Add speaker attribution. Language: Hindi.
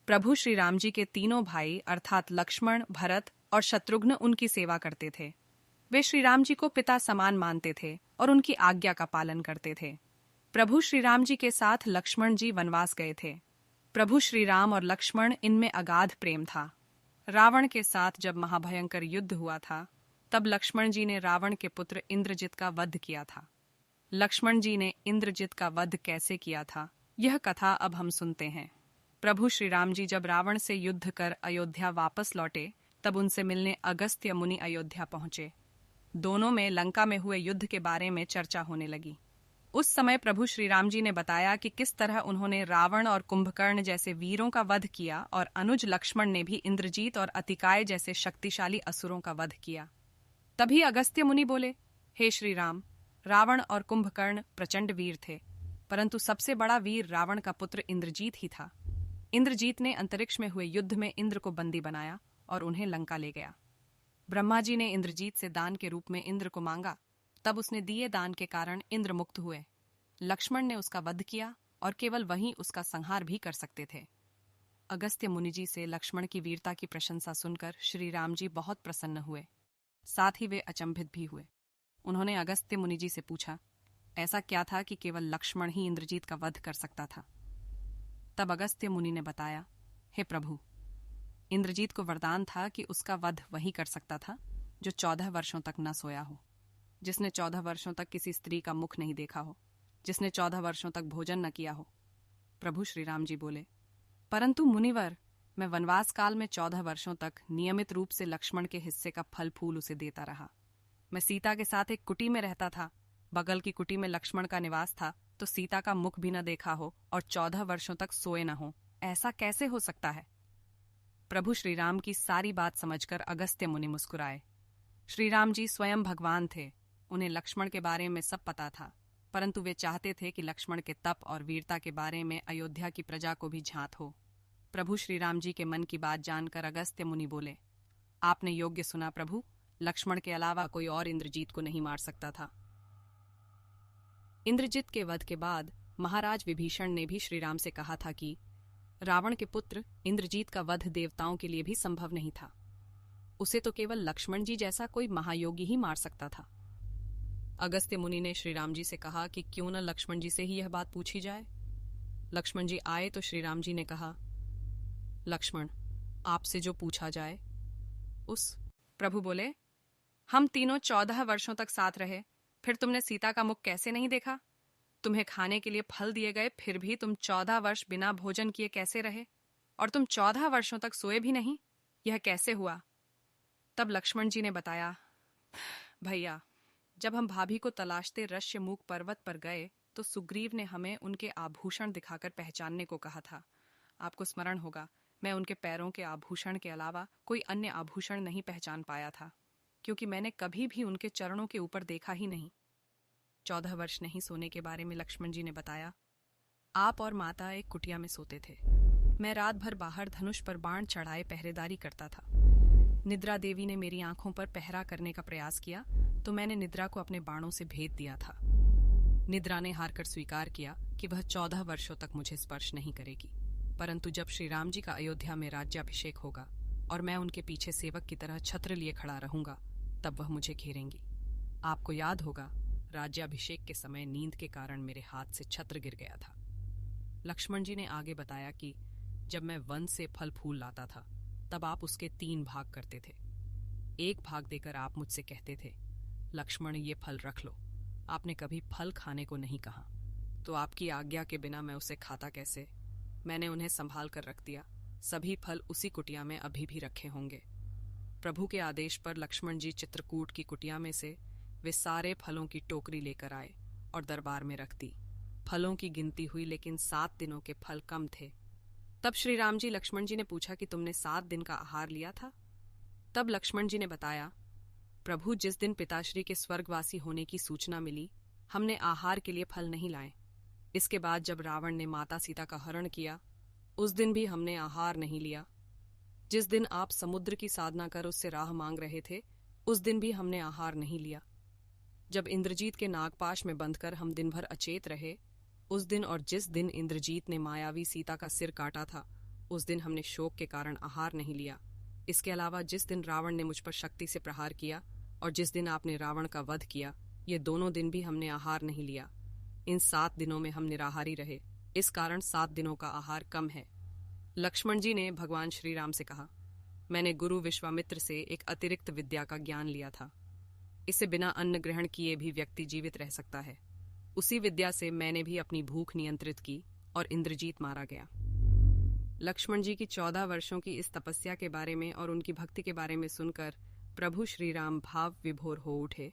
Speaker 1: प्रभु श्री राम जी के तीनों भाई अर्थात लक्ष्मण, भरत और शत्रुघ्न उनकी सेवा करते थे। वे श्री राम जी को पिता समान मानते थे और उनकी आज्ञा का पालन करते थे। प्रभु श्री राम जी के साथ लक्ष्मण जी वनवास गए थे। प्रभु श्री राम और लक्ष्मण इनमें अगाध प्रेम था। रावण के साथ जब महाभयंकर युद्ध हुआ था, तब लक्ष्मण जी ने रावण के पुत्र इंद्रजित का वध किया था। लक्ष्मण जी ने इंद्रजित का वध कैसे किया था, यह कथा अब हम सुनते हैं। प्रभु श्री राम जी जब रावण से युद्ध कर अयोध्या वापस लौटे, तब उनसे मिलने अगस्त्य मुनि अयोध्या पहुंचे। दोनों में लंका में हुए युद्ध के बारे में चर्चा होने लगी। उस समय प्रभु श्री राम जी ने बताया कि किस तरह उन्होंने रावण और कुंभकर्ण जैसे वीरों का वध किया और अनुज लक्ष्मण ने भी इंद्रजीत और अतिकाय जैसे शक्तिशाली असुरों का वध किया। तभी अगस्त्य मुनि बोले, हे श्री राम, रावण और कुंभकर्ण प्रचंड वीर थे, परंतु सबसे बड़ा वीर रावण का पुत्र इंद्रजीत ही था। इंद्रजीत ने अंतरिक्ष में हुए युद्ध में इंद्र को बंदी बनाया और उन्हें लंका ले गया। ब्रह्मा जी ने इंद्रजीत से दान के रूप में इंद्र को मांगा, तब उसने दिए दान के कारण इंद्र मुक्त हुए। लक्ष्मण ने उसका वध किया और केवल वहीं उसका संहार भी कर सकते थे। अगस्त्य मुनि जी से लक्ष्मण की वीरता की प्रशंसा सुनकर श्री राम जी बहुत प्रसन्न हुए, साथ ही वे अचंभित भी हुए। उन्होंने अगस्त्य मुनि जी से पूछा, ऐसा क्या था कि केवल लक्ष्मण ही इंद्रजीत का वध कर सकता था? तब अगस्त्य मुनि ने बताया, हे प्रभु, इंद्रजीत को वरदान था कि उसका वध वही कर सकता था जो 14 वर्षों तक न सोया हो, जिसने 14 वर्षों तक किसी स्त्री का मुख नहीं देखा हो, जिसने 14 वर्षों तक भोजन न किया हो। प्रभु श्री राम जी बोले, परंतु मुनिवर, मैं वनवास काल में 14 वर्षों तक नियमित रूप से लक्ष्मण के हिस्से का फल फूल उसे देता रहा। मैं सीता के साथ एक कुटी में रहता था। बगल की कुटी में लक्ष्मण का निवास था, तो सीता का मुख भी न देखा हो और 14 वर्षों तक सोए न हो, ऐसा कैसे हो सकता है? प्रभु श्री राम की सारी बात समझकर अगस्त्य मुनि मुस्कुराए। श्री राम जी स्वयं भगवान थे, उन्हें लक्ष्मण के बारे में सब पता था, परंतु वे चाहते थे कि लक्ष्मण के तप और वीरता के बारे में अयोध्या की प्रजा को भी झांत हो। प्रभु श्री राम जी के मन की बात जानकर अगस्त्य मुनि बोले, आपने योग्य सुना प्रभु, लक्ष्मण के अलावा कोई और इंद्रजीत को नहीं मार सकता था। इंद्रजित के वध के बाद महाराज विभीषण ने भी श्री राम से कहा था कि रावण के पुत्र इंद्रजीत का वध देवताओं के लिए भी संभव नहीं था। उसे तो केवल लक्ष्मण जी जैसा कोई महायोगी ही मार सकता था। अगस्त्य मुनि ने श्री राम जी से कहा कि क्यों न लक्ष्मण जी से ही यह बात पूछी जाए। लक्ष्मण जी आए तो श्री राम जी ने कहा, लक्ष्मण, आपसे जो पूछा जाए उस। प्रभु बोले, हम तीनों 14 वर्षों तक साथ रहे, फिर तुमने सीता का मुख कैसे नहीं देखा? तुम्हें खाने के लिए फल दिए गए, फिर भी तुम 14 वर्ष बिना भोजन किए कैसे रहे? और तुम 14 वर्षों तक सोए भी नहीं, यह कैसे हुआ? तब लक्ष्मण जी ने बताया, भैया, जब हम भाभी को तलाशते ऋष्यमूक पर्वत पर गए, तो सुग्रीव ने हमें उनके आभूषण दिखाकर पहचानने को कहा था। आपको स्मरण होगा, मैं उनके पैरों के आभूषण के अलावा कोई अन्य आभूषण नहीं पहचान पाया था, क्योंकि मैंने कभी भी उनके चरणों के ऊपर देखा ही नहीं। 14 वर्ष नहीं सोने के बारे में लक्ष्मण जी ने बताया, आप और माता एक कुटिया में सोते थे। मैं रात भर बाहर धनुष पर बाण चढ़ाए पहरेदारी करता था। निद्रा देवी ने मेरी आंखों पर पहरा करने का प्रयास किया, तो मैंने निद्रा को अपने बाणों से भेद दिया था। निद्रा ने हारकर स्वीकार किया कि वह 14 वर्षों तक मुझे स्पर्श नहीं करेगी, परंतु जब श्री राम जी का अयोध्या में राज्याभिषेक होगा और मैं उनके पीछे सेवक की तरह छत्र लिए खड़ा रहूंगा, तब वह मुझे घेरेंगी। आपको याद होगा, राज्याभिषेक के समय नींद के कारण मेरे हाथ से छत्र गिर गया था। लक्ष्मण जी ने आगे बताया कि जब मैं वन से फल फूल लाता था, तब आप उसके 3 भाग करते थे। एक भाग देकर आप मुझसे कहते थे, लक्ष्मण, ये फल रख लो। आपने कभी फल खाने को नहीं कहा, तो आपकी आज्ञा के बिना मैं उसे खाता कैसे? मैंने उन्हें संभाल कर रख दिया। सभी फल उसी कुटिया में अभी भी रखे होंगे। प्रभु के आदेश पर लक्ष्मण जी चित्रकूट की कुटिया में से वे सारे फलों की टोकरी लेकर आए और दरबार में रख दी। फलों की गिनती हुई, लेकिन 7 दिनों के फल कम थे। तब श्री राम जी लक्ष्मण जी ने पूछा कि तुमने 7 दिन का आहार लिया था? तब लक्ष्मण जी ने बताया, प्रभु, जिस दिन पिताश्री के स्वर्गवासी होने की सूचना मिली, हमने आहार के लिए फल नहीं लाए। इसके बाद जब रावण ने माता सीता का हरण किया, उस दिन भी हमने आहार नहीं लिया। जिस दिन आप समुद्र की साधना कर उससे राह मांग रहे थे, उस दिन भी हमने आहार नहीं लिया। जब इंद्रजीत के नागपाश में बंधकर हम दिन भर अचेत रहे, उस दिन और जिस दिन इंद्रजीत ने मायावी सीता का सिर काटा था, उस दिन हमने शोक के कारण आहार नहीं लिया। इसके अलावा जिस दिन रावण ने मुझ पर शक्ति से प्रहार किया और जिस दिन आपने रावण का वध किया, ये दोनों दिन भी हमने आहार नहीं लिया। इन 7 दिनों में हम निराहारी रहे, इस कारण 7 दिनों का आहार कम है। लक्ष्मण जी ने भगवान श्री राम से कहा, मैंने गुरु विश्वामित्र से एक अतिरिक्त विद्या का ज्ञान लिया था। इससे बिना अन्न ग्रहण किए भी व्यक्ति जीवित रह सकता है। उसी विद्या से मैंने भी अपनी भूख नियंत्रित की और इंद्रजीत मारा गया। लक्ष्मण जी की 14 वर्षों की इस तपस्या के बारे में और उनकी भक्ति के बारे में सुनकर प्रभु श्री राम भाव विभोर हो उठे